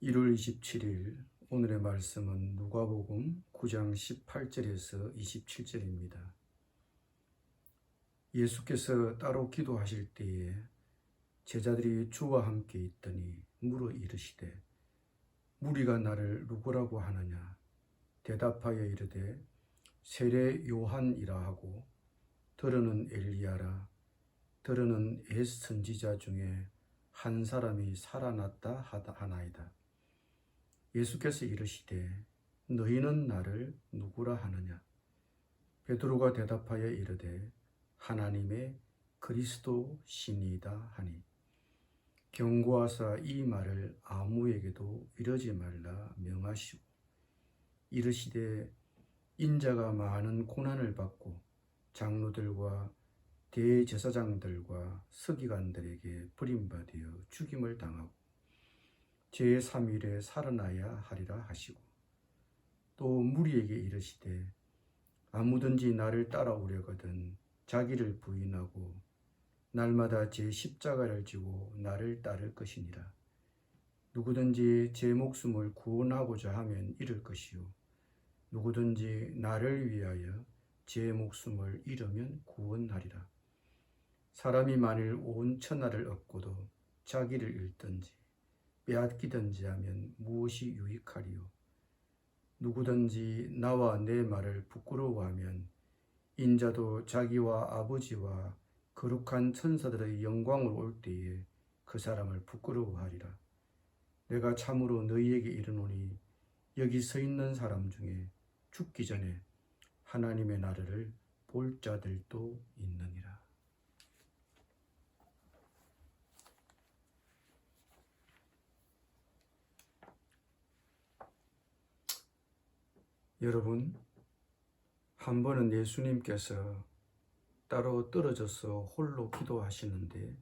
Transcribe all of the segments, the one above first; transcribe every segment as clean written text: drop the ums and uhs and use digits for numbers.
1월 27일 오늘의 말씀은 누가복음 9장 18절에서 27절입니다. 예수께서 따로 기도하실 때에 제자들이 주와 함께 있더니 물어 이르시되 무리가 나를 누구라고 하느냐? 대답하여 이르되 세례 요한이라 하고 더러는 엘리야라 더러는 옛 선지자 중에 한 사람이 살아났다 하나이다. 예수께서 이르시되 너희는 나를 누구라 하느냐? 베드로가 대답하여 이르되 하나님의 그리스도시니이다 하니 경고하사 이 말을 아무에게도 이르지 말라 명하시고 이르시되 인자가 많은 고난을 받고 장로들과 대제사장들과 서기관들에게 버림받아 죽임을 당하고 제3일에 살아나야 하리라 하시고 또 무리에게 이르시되 아무든지 나를 따라오려거든 자기를 부인하고 날마다 제 십자가를 지고 나를 따를 것이니라. 누구든지 제 목숨을 구원하고자 하면 잃을 것이요 누구든지 나를 위하여 제 목숨을 잃으면 구원하리라. 사람이 만일 온 천하를 얻고도 자기를 잃든지 빼앗기든지 하면 무엇이 유익하리요? 누구든지 나와 내 말을 부끄러워하면 인자도 자기와 아버지와 거룩한 천사들의 영광을 올 때에 그 사람을 부끄러워하리라. 내가 참으로 너희에게 이르노니 여기 서 있는 사람 중에 죽기 전에 하나님의 나라를 볼 자들도 있느니라. 여러분, 한 번은 예수님께서 따로 떨어져서 홀로 기도하시는데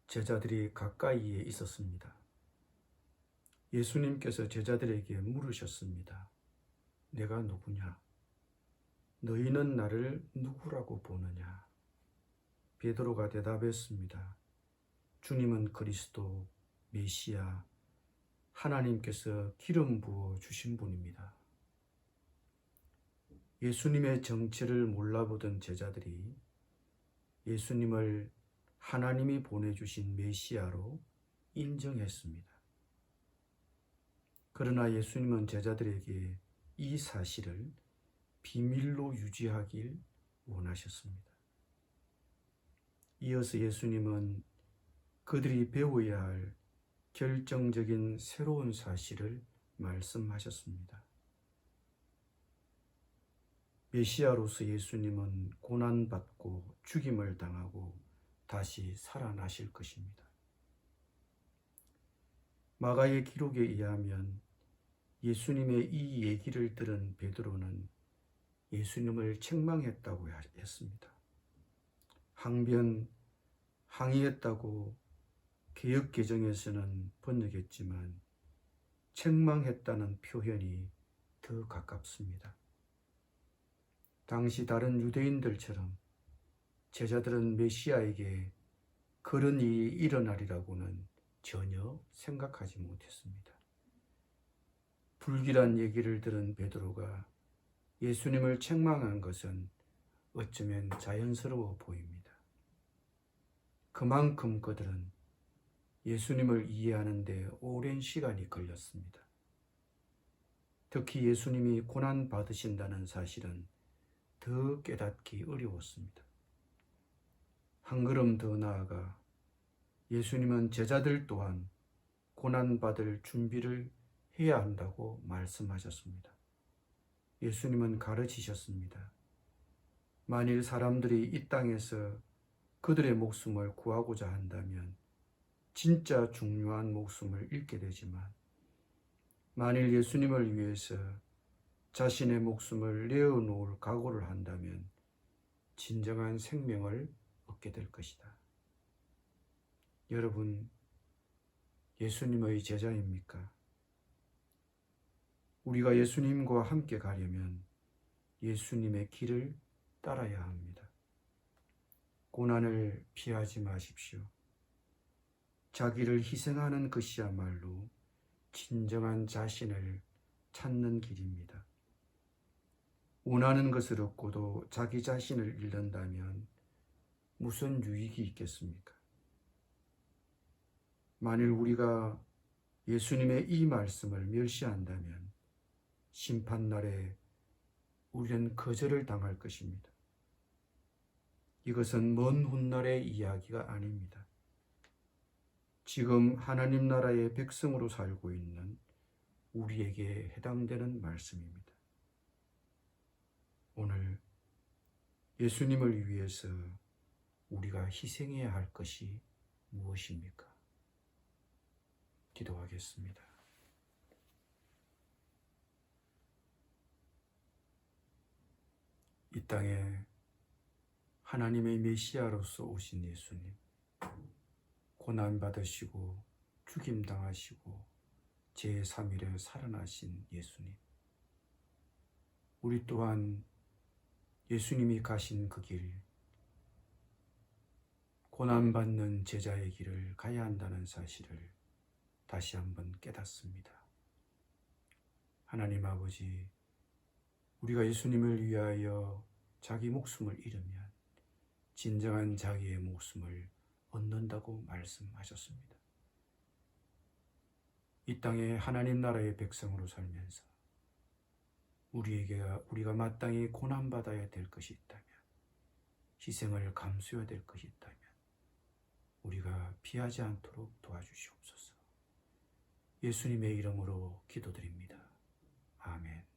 제자들이 가까이에 있었습니다. 예수님께서 제자들에게 물으셨습니다. 내가 누구냐? 너희는 나를 누구라고 보느냐? 베드로가 대답했습니다. 주님은 그리스도, 메시아, 하나님께서 기름 부어 주신 분입니다. 예수님의 정체를 몰라보던 제자들이 예수님을 하나님이 보내주신 메시아로 인정했습니다. 그러나 예수님은 제자들에게 이 사실을 비밀로 유지하길 원하셨습니다. 이어서 예수님은 그들이 배워야 할 결정적인 새로운 사실을 말씀하셨습니다. 메시아로서 예수님은 고난받고 죽임을 당하고 다시 살아나실 것입니다. 마가의 기록에 의하면 예수님의 이 얘기를 들은 베드로는 예수님을 책망했다고 했습니다. 항의했다고 개역개정에서는 번역했지만 책망했다는 표현이 더 가깝습니다. 당시 다른 유대인들처럼 제자들은 메시아에게 그런 일이 일어나리라고는 전혀 생각하지 못했습니다. 불길한 얘기를 들은 베드로가 예수님을 책망한 것은 어쩌면 자연스러워 보입니다. 그만큼 그들은 예수님을 이해하는 데 오랜 시간이 걸렸습니다. 특히 예수님이 고난 받으신다는 사실은 더 깨닫기 어려웠습니다. 한 걸음 더 나아가 예수님은 제자들 또한 고난받을 준비를 해야 한다고 말씀하셨습니다. 예수님은 가르치셨습니다. 만일 사람들이 이 땅에서 그들의 목숨을 구하고자 한다면 진짜 중요한 목숨을 잃게 되지만 만일 예수님을 위해서 자신의 목숨을 내어놓을 각오를 한다면 진정한 생명을 얻게 될 것이다. 여러분, 예수님의 제자입니까? 우리가 예수님과 함께 가려면 예수님의 길을 따라야 합니다. 고난을 피하지 마십시오. 자기를 희생하는 것이야말로 진정한 자신을 찾는 길입니다. 원하는 것을 얻고도 자기 자신을 잃는다면 무슨 유익이 있겠습니까? 만일 우리가 예수님의 이 말씀을 멸시한다면 심판날에 우리는 거절을 당할 것입니다. 이것은 먼 훗날의 이야기가 아닙니다. 지금 하나님 나라의 백성으로 살고 있는 우리에게 해당되는 말씀입니다. 오늘 예수님을 위해서 우리가 희생해야 할 것이 무엇입니까? 기도하겠습니다. 이 땅에 하나님의 메시아로서 오신 예수님, 고난받으시고 죽임당하시고 제3일에 살아나신 예수님, 우리 또한 예수님이 가신 그 길, 고난받는 제자의 길을 가야 한다는 사실을 다시 한번 깨닫습니다. 하나님 아버지, 우리가 예수님을 위하여 자기 목숨을 잃으면 진정한 자기의 목숨을 얻는다고 말씀하셨습니다. 이 땅에 하나님 나라의 백성으로 살면서 우리가 마땅히 고난받아야 될 것이 있다면, 희생을 감수해야 될 것이 있다면 우리가 피하지 않도록 도와주시옵소서. 예수님의 이름으로 기도드립니다. 아멘.